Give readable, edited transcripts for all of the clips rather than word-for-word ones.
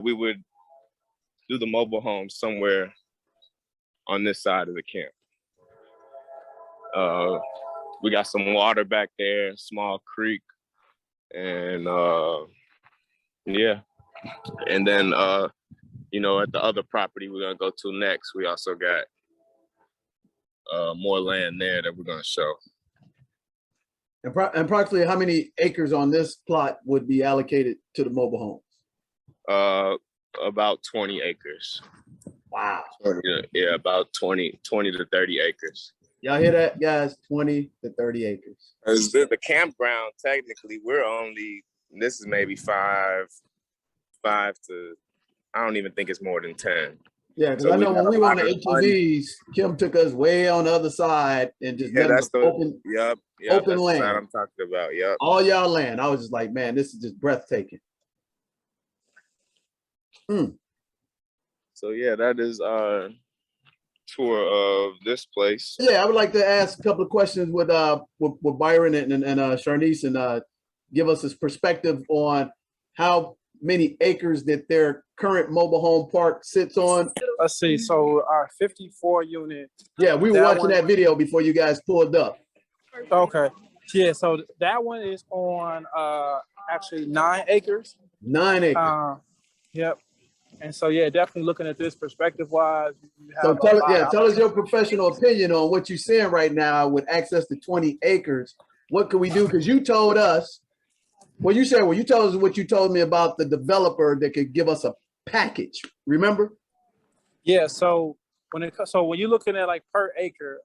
We would do the mobile home somewhere on this side of the camp. We got some water back there, small creek, and yeah. And then you know, at the other property we're gonna go to next, we also got more land there that we're gonna show. And approximately how many acres on this plot would be allocated to the mobile homes? About 20 acres. Wow. Yeah, about 20 to 30 acres. Y'all hear that, guys? 20 to 30 acres. The campground, technically, this is maybe five to, I don't even think it's more than 10. Yeah, because I know when we were on the ATVs, Kim took us way on the other side and just open that's land. The side I'm talking about. Yep. All y'all land. I was just like, man, this is just breathtaking. So yeah, that is our tour of this place. Yeah, I would like to ask a couple of questions with Byron and Sharnice, and give us his perspective on how many acres that their current mobile home park sits on. Let's see. So our 54 unit. Yeah, we were watching that video before you guys pulled up. Okay. Yeah. So that one is on actually 9 acres. 9 acres. Yep. And so yeah, definitely looking at this perspective wise. So tell us your professional opinion on what you're seeing right now with access to 20 acres. What can we do? Because you told us. Well, you told us what you told me about the developer that could give us a package. Remember? Yeah. So when you're looking at like per acre,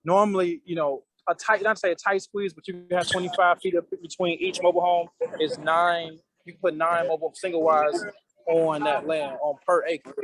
normally, you know, not to say a tight squeeze, but you have 25 feet between each mobile home is 9. You can put 9 mobile single wides on that land on per acre.